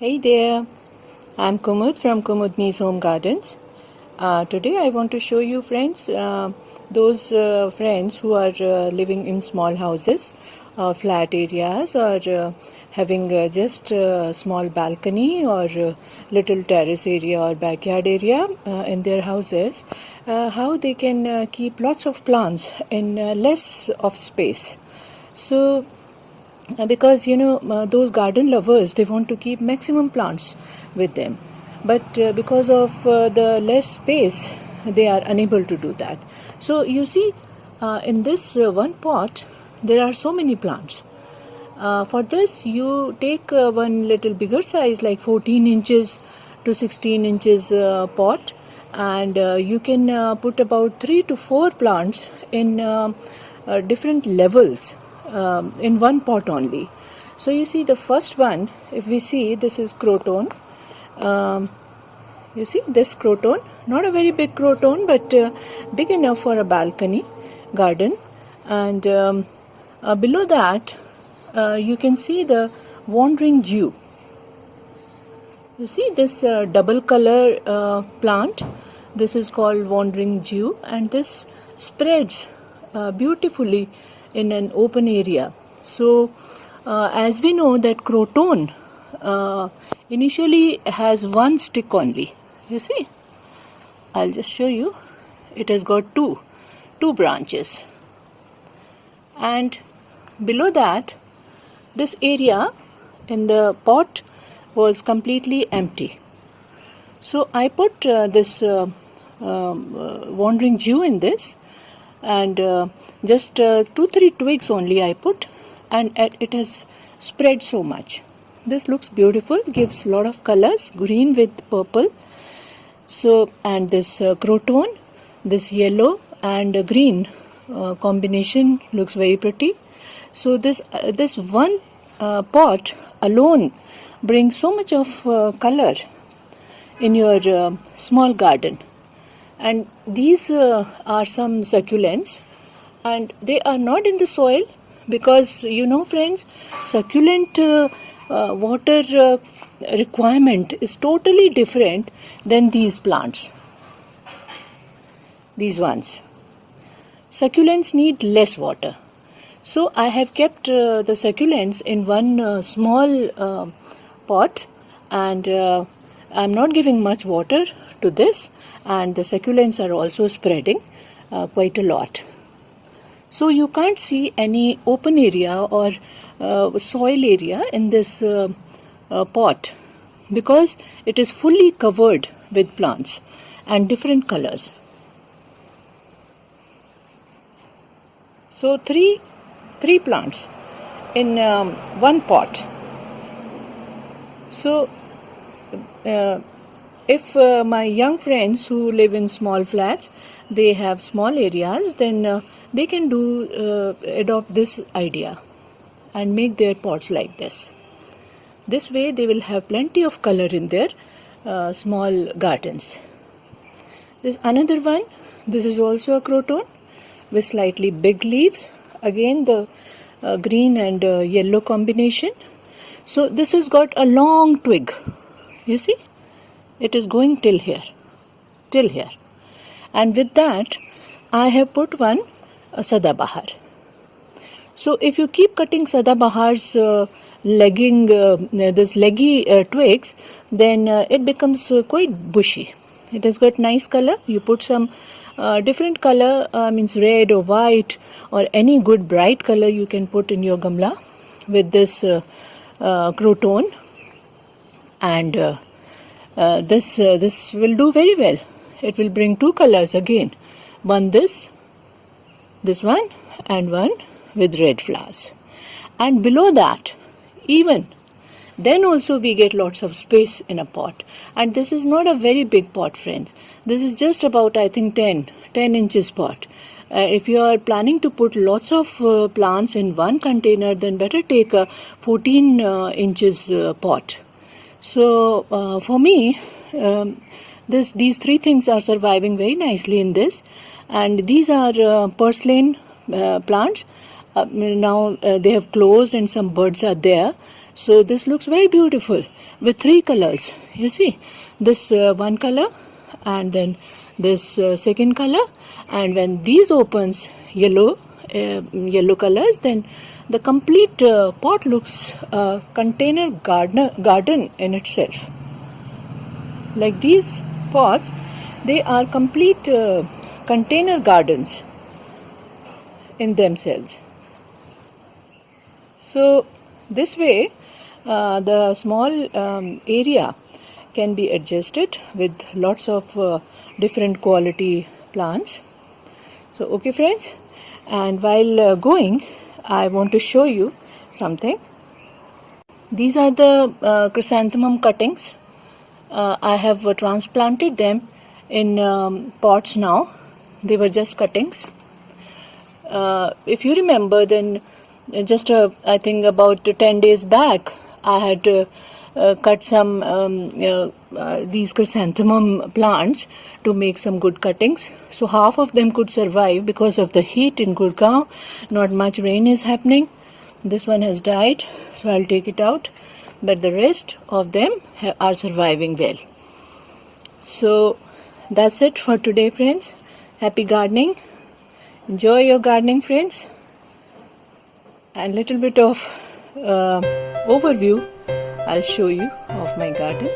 Hey there, I'm Kumud from Kumudni's Home Gardens. Today I want to show you friends, those friends who are living in small houses, flat areas, or having just a small balcony or little terrace area or backyard area in their houses, how they can keep lots of plants in less of space. So because those garden lovers, they want to keep maximum plants with them, but because of the less space they are unable to do that. So you see, in this one pot there are so many plants. For this you take one little bigger size, like 14 inches to 16 inches pot, and you can put about 3 to 4 plants in different levels in one pot only. So you see, the first one, if we see, this is croton. You see this croton, not a very big croton, but big enough for a balcony garden. And below that you can see the wandering Jew. You see this double color plant, this is called wandering Jew, and this spreads beautifully in an open area. So as we know that croton initially has one stick only. You see, I'll just show you. It has got two branches, and below that this area in the pot was completely empty. So I put this wandering Jew in this, and just 2-3 twigs only I put, and it has spread so much. This looks beautiful, gives a lot of colors, green with purple. So, and this croton, this yellow and green combination looks very pretty. So this one pot alone brings so much of color in your small garden. And these are some succulents, and they are not in the soil, because friends, succulent water requirement is totally different than these plants. These ones, succulents need less water. So I have kept the succulents in one small pot, and I'm not giving much water to this, and the succulents are also spreading quite a lot. So you can't see any open area or soil area in this pot, because it is fully covered with plants and different colors. So three plants in one pot. So if my young friends who live in small flats, they have small areas, then they can adopt this idea and make their pots like this. This way they will have plenty of color in their small gardens. This another one, this is also a croton with slightly big leaves, again the green and yellow combination. So this has got a long twig, you see, it is going till here, and with that I have put one Sadabahar. So if you keep cutting Sadabahar's leggy twigs, then it becomes quite bushy. It has got nice color. You put some different color, means red or white or any good bright color you can put in your gamla with this croton, and this will do very well. It will bring 2 colors again, one this one, and one with red flowers. And below that, even then also we get lots of space in a pot. And this is not a very big pot, friends. This is just about, I think, 10 inches pot. If you are planning to put lots of plants in one container, then better take a 14 inches pot. So for me, these 3 things are surviving very nicely in this, and these are Perslane plants. Now they have closed and some birds are there, So this looks very beautiful with 3 colors. You see, this one color, and then this second color, and when these opens yellow colors, then the complete pot looks a container garden in itself. Like these pots, they are complete container gardens in themselves. So this way the small area can be adjusted with lots of different quality plants. So okay friends, and while going, I want to show you something. These are the chrysanthemum cuttings. I have transplanted them in pots now. They were just cuttings. If you remember, then just I think about 10 days back, I had cut some these chrysanthemum plants to make some good cuttings. So half of them could survive because of the heat in Gurgaon. Not much rain is happening. This one has died, so I'll take it out. But the rest of them are surviving well. So that's it for today, friends. Happy gardening. Enjoy your gardening, friends. And little bit of overview I'll show you of my garden.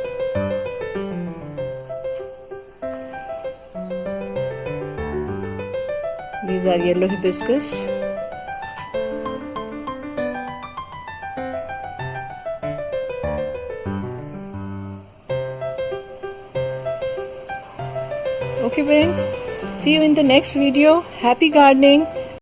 These are yellow hibiscus. Okay friends, see you in the next video. Happy gardening.